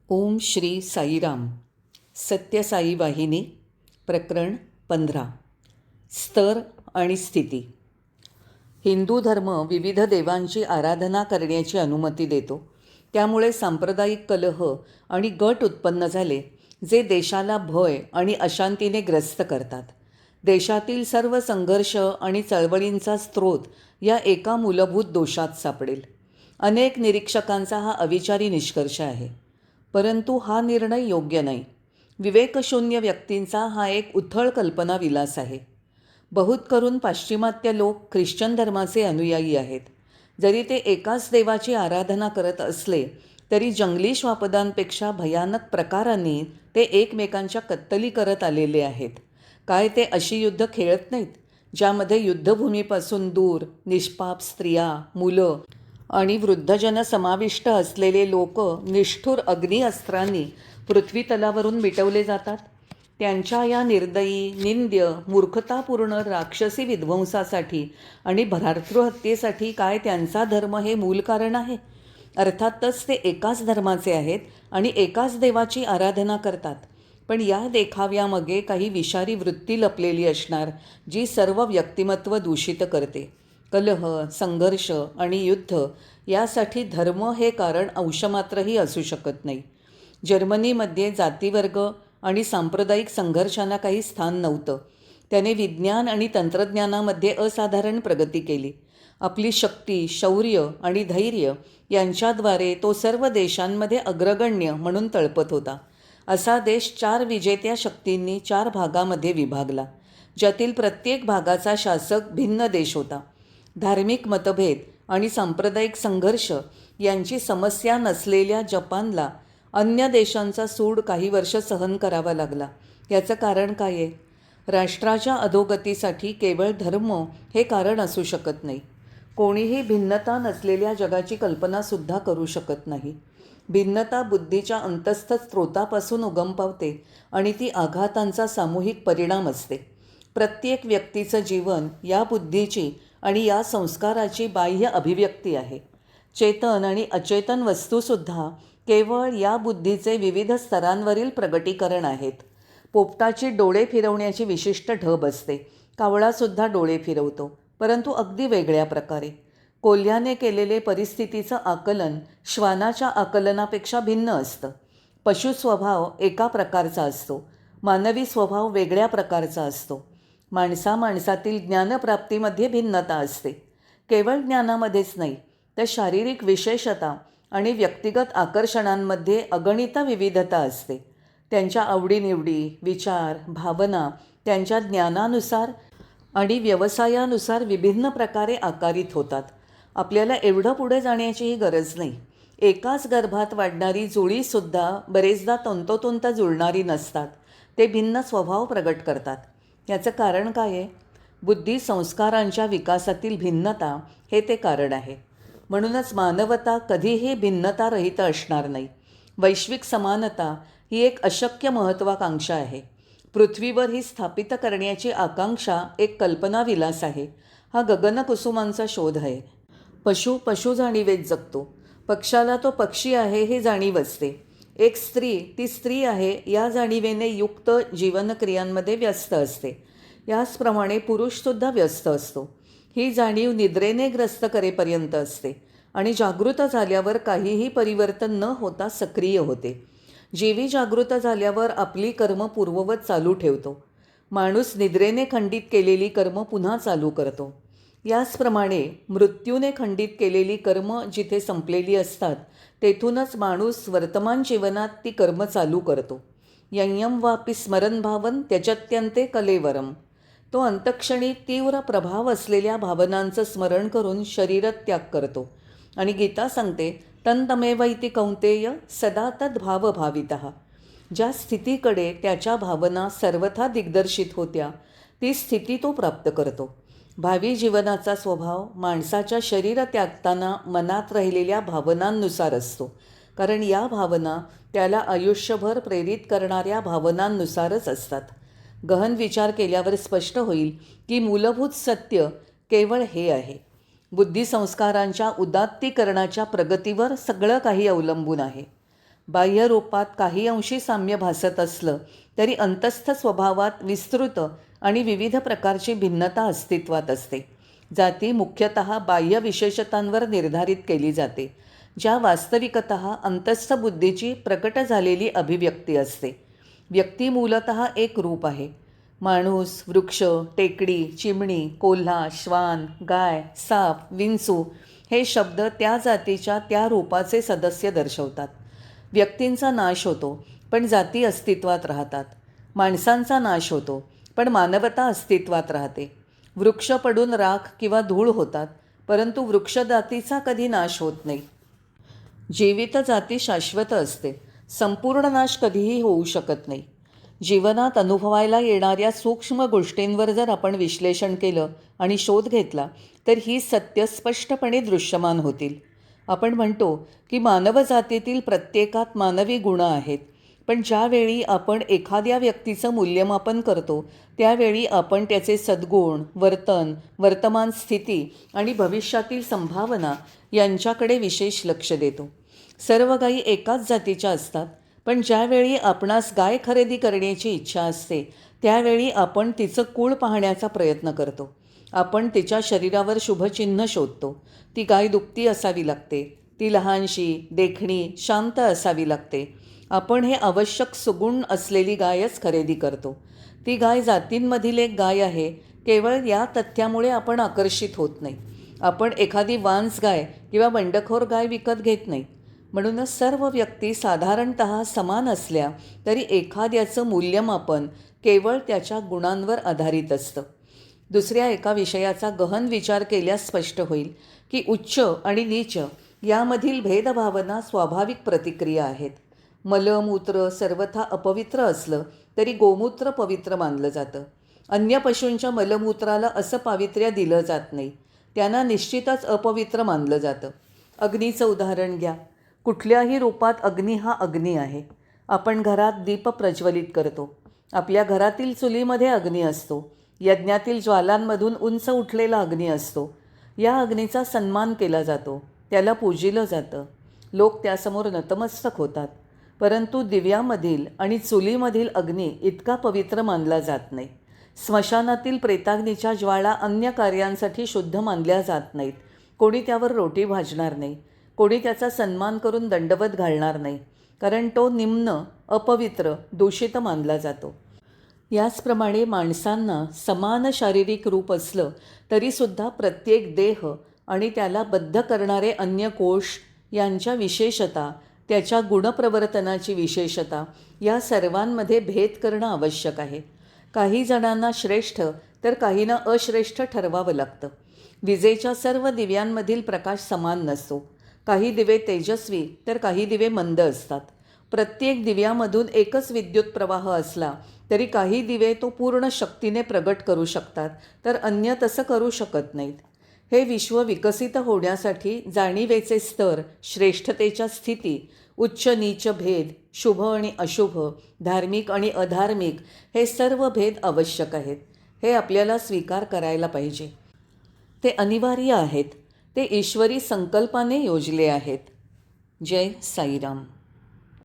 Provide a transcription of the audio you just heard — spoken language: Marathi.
ओम श्री साईराम. सत्यसाई वाहिनी. प्रकरण 15. स्तर आणि स्थिती. हिंदू धर्म विविध देवांची आराधना करण्याची अनुमती देतो. त्यामुळे सांप्रदायिक कलह आणि गट उत्पन्न झाले जे देशाला भय आणि अशांतीने ग्रस्त करतात. देशातील सर्व संघर्ष आणि चळवळींचा स्रोत या एका मूलभूत दोषात सापडेल. अनेक निरीक्षकांचा हा अविचारी निष्कर्ष आहे, परंतु हा निर्णय योग्य नाही. विवेकशून्य व्यक्तींचा हा एक उथळ कल्पनाविलास आहे. बहुत करून पाश्चिमात्य लोक ख्रिश्चन धर्माचे अनुयायी आहेत. जरी ते एकाच देवाची आराधना करत असले तरी जंगली श्वापदांपेक्षा भयानक प्रकारांनी ते एकमेकांच्या कत्तली करत आलेले आहेत. काय ते अशी युद्ध खेळत नाहीत ज्यामध्ये युद्धभूमीपासून दूर निष्पाप स्त्रिया, मुलं आणि वृद्धजन समाविष्ट असलेले लोक निष्ठुर अग्निअस्त्रांनी पृथ्वीतलावरून मिटवले जातात? त्यांच्या या निर्दयी, निंद्य, मूर्खतापूर्ण राक्षसी विध्वंसासाठी आणि भ्रातृहत्येसाठी काय त्यांचा धर्म हे मूल कारण आहे? अर्थातच ते एकाच धर्माचे आहेत आणि एकाच देवाची आराधना करतात. पण या देखाव्यामागे काही विषारी वृत्ती लपलेली असणार, जी सर्व व्यक्तिमत्व दूषित करते. कलह, संघर्ष आणि युद्ध यासाठी धर्म हे कारण अंशमात्रही असू शकत नाही. जर्मनीमध्ये जातीवर्ग आणि सांप्रदायिक संघर्षांना काही स्थान नव्हतं. त्याने विज्ञान आणि तंत्रज्ञानामध्ये असाधारण प्रगती केली. आपली शक्ती, शौर्य आणि धैर्य यांच्याद्वारे तो सर्व देशांमध्ये अग्रगण्य म्हणून तळपत होता. असा देश 4 विजेत्या शक्तींनी 4 भागामध्ये विभागला, ज्यातील प्रत्येक भागाचा शासक भिन्न देश होता. धार्मिक मतभेद आणि सांप्रदायिक संघर्ष यांची समस्या नसलेल्या जपानला अन्य देशांचा सूड काही वर्ष सहन करावा लागला. याचं कारण काय आहे? राष्ट्राच्या अधोगतीसाठी केवळ धर्म हे कारण असू शकत नाही. कोणीही भिन्नता नसलेल्या जगाची कल्पनासुद्धा करू शकत नाही. भिन्नता बुद्धीच्या अंतस्थ स्रोतापासून उगम पावते आणि ती आघातांचा सामूहिक परिणाम असते. प्रत्येक व्यक्तीचं जीवन या बुद्धीची आणि या संस्काराची बाह्य अभिव्यक्ती आहे. चेतन आणि अचेतन वस्तूसुद्धा केवळ या बुद्धीचे विविध स्तरांवरील प्रगटीकरण आहेत. पोपटाची डोळे फिरवण्याची विशिष्ट ढब असते. कावळासुद्धा डोळे फिरवतो, परंतु अगदी वेगळ्या प्रकारे. कोल्ह्याने केलेले परिस्थितीचं आकलन श्वानाच्या आकलनापेक्षा भिन्न असतं. पशुस्वभाव एका प्रकारचा असतो, मानवी स्वभाव वेगळ्या प्रकारचा असतो. माणसातील ज्ञानप्राप्तीमध्ये भिन्नता असते. केवळ ज्ञानामध्येच नाही, तर शारीरिक विशेषता आणि व्यक्तिगत आकर्षणांमध्ये अगणित विविधता असते. त्यांच्या आवडीनिवडी, विचार, भावना त्यांच्या ज्ञानानुसार आणि व्यवसायानुसार विभिन्न प्रकारे आकारित होतात. आपल्याला एवढं पुढे जाण्याचीही गरज नाही. एकाच गर्भात वाढणारी जुळीसुद्धा बरेचदा तंतोतंत जुळणारी नसतात. ते भिन्न स्वभाव प्रगट करतात. याचं कारण काय आहे? बुद्धी संस्कारांच्या विकासातील भिन्नता हे ते कारण आहे. म्हणूनच मानवता कधीही भिन्नतारहित असणार नाही. वैश्विक समानता ही एक अशक्य महत्त्वाकांक्षा आहे. पृथ्वीवर ही स्थापित करण्याची आकांक्षा एक कल्पनाविलास आहे. हा गगनकुसुमांचा शोध आहे. पशु जाणीवेत जगतो. पक्षाला तो पक्षी आहे हे जाणीव असते. एक स्त्री ती स्त्री आहे या जाणीवेने युक्त जीवनक्रियांमध्ये व्यस्त असते. याचप्रमाणे पुरुषसुद्धा व्यस्त असतो. ही जाणीव निद्रेने ग्रस्त करेपर्यंत असते आणि जागृत झाल्यावर काहीही परिवर्तन न होता सक्रिय होते. जीवी जागृत झाल्यावर आपली कर्म पूर्ववत चालू ठेवतो. माणूस निद्रेने खंडित केलेली कर्म पुन्हा चालू करतो. याचप्रमाणे मृत्यूने खंडित केलेली कर्म जिथे संपलेली असतात तेथूनच माणूस वर्तमान जीवनात ती कर्म चालू करतो. यय्यम वापि स्मरण भावन त्यजत्यन्ते कलेवरम. तो अंतक्षणी तीव्र प्रभाव असलेल्या भावनांचं स्मरण करून शरीरत्याग करतो. आणि गीता सांगते, तन्तमेवैति कौन्तेय सदा तद्भावभावितः. ज्या स्थितीकडे त्याच्या भावना सर्वथा दिग्दर्शित होत्या ती स्थिती तो प्राप्त करतो. भावी जीवनाचा स्वभाव माणसाच्या शरीर त्यागताना मनात राहिलेल्या भावनांनुसार असतो, कारण या भावना त्याला आयुष्यभर प्रेरित करणाऱ्या भावनांनुसारच असतात. गहन विचार केल्यावर स्पष्ट होईल की मूलभूत सत्य केवळ हे आहे. बुद्धिसंस्कारांच्या उदात्तीकरणाच्या प्रगतीवर सगळं काही अवलंबून आहे. बाह्य रूपात काही अंशी साम्य भासत असलं तरी अंतस्थ स्वभावात विस्तृत आणि विविध प्रकारची भिन्नता अस्तित्वात असते. जाती मुख्यतः बाह्य विशेषतांवर निर्धारित केली जाते, ज्या वास्तविकतः अंतस्थ बुद्धीची प्रकट झालेली अभिव्यक्ती असते. व्यक्ती मूलतः एक रूप आहे. माणूस, वृक्ष, टेकडी, चिमणी, कोल्हा, श्वान, गाय, साप, विंचू हे शब्द त्या जातीच्या त्या रूपाचे सदस्य दर्शवतात. व्यक्तींचा नाश होतो पण जाती अस्तित्वात राहतात. माणसांचा नाश होतो पण मानवता अस्तित्वात राहते. वृक्ष पडून राख किंवा धूळ होतात परंतु वृक्षजातीचा कधी नाश होत नाही. जीवित जाती शाश्वत असते. संपूर्ण नाश कधीही होऊ शकत नाही. जीवनात अनुभवायला येणाऱ्या सूक्ष्म गोष्टींवर जर आपण विश्लेषण केलं आणि शोध घेतला तर ही सत्य स्पष्टपणे दृश्यमान होतील. आपण म्हणतो की मानवजातीतील प्रत्येकात मानवी गुण आहेत, पण ज्यावेळी आपण एखाद्या व्यक्तीचं मूल्यमापन करतो त्यावेळी आपण त्याचे सद्गुण, वर्तन, वर्तमान स्थिती आणि भविष्यातील संभावना यांच्याकडे विशेष लक्ष देतो. सर्व गायी एकाच जातीच्या असतात, पण ज्यावेळी आपणास गाय खरेदी करण्याची इच्छा असते त्यावेळी आपण तिचं कुळ पाहण्याचा प्रयत्न करतो. आपण तिच्या शरीरावर शुभचिन्ह शोधतो. ती गाय दुभती असावी लागते, ती लहानशी, देखणी, शांत असावी लागते. आपण हे आवश्यक सुगुण असलेली गायच खरेदी करतो. ती गाय जातींमधील एक गाय आहे केवळ या तथ्यामुळे आपण आकर्षित होत नाही. आपण एखादी वांस गाय किंवा बंडखोर गाय विकत घेत नाही. म्हणूनच सर्व व्यक्ती साधारणतः समान असल्या तरी एखाद्याचं मूल्यमापन केवळ त्याच्या गुणांवर आधारित असतं. दुसऱ्या एका विषयाचा गहन विचार केल्यास स्पष्ट होईल की उच्च आणि नीच यामधील भेदभावना स्वाभाविक प्रतिक्रिया आहेत. मलमूत्र सर्वथा अपवित्र असलं तरी गोमूत्र पवित्र मानलं जातं. अन्य पशूंच्या मलमूत्राला असं पावित्र्य दिलं जात नाही. त्यांना निश्चितच अपवित्र मानलं जातं. अग्नीचं उदाहरण घ्या. कुठल्याही रूपात अग्नी हा अग्नी आहे. आपण घरात दीप प्रज्वलित करतो. आपल्या घरातील चुलीमध्ये अग्नी असतो. यज्ञातील ज्वालांमधून उंच उठलेला अग्नी असतो. या अग्नीचा सन्मान केला जातो, त्याला पूजिलं जातं. लोक त्यासमोर नतमस्तक होतात. परंतु दिव्यामधील आणि चुलीमधील अग्नी इतका पवित्र मानला जात नाही. स्मशानातील प्रेताग्नीच्या ज्वाळा अन्य कार्यांसाठी शुद्ध मानल्या जात नाहीत. कोणी त्यावर रोटी भाजणार नाही. कोणी त्याचा सन्मान करून दंडवत घालणार नाही, कारण तो निम्न, अपवित्र, दूषित मानला जातो. याचप्रमाणे माणसांना समान शारीरिक रूप असलं तरीसुद्धा प्रत्येक देह आणि त्याला बद्ध करणारे अन्य कोश यांच्या विशेषता, त्याच्या गुणप्रवर्तनाची विशेषता या सर्वांमध्ये भेद करणं आवश्यक आहे. काही जणांना श्रेष्ठ तर काहींना अश्रेष्ठ ठरवावं लागतं. विजेच्या सर्व दिव्यांमधील प्रकाश समान नसतो. काही दिवे तेजस्वी तर काही दिवे मंद असतात. प्रत्येक दिव्यामधून एकच विद्युत प्रवाह असला तरी काही दिवे तो पूर्ण शक्तीने प्रगट करू शकतात तर अन्य तसं करू शकत नाहीत. हे विश्व विकसित होण्यासाठी जाणीवेचे स्तर, श्रेष्ठतेच्या स्थिती, उच्च नीच भेद, शुभ आणि अशुभ, धार्मिक आणि अधार्मिक हे सर्व भेद आवश्यक आहेत. हे आपल्याला स्वीकार करायला पाहिजे. ते अनिवार्य आहेत. ते ईश्वरी संकल्पाने योजले आहेत. जय साईराम.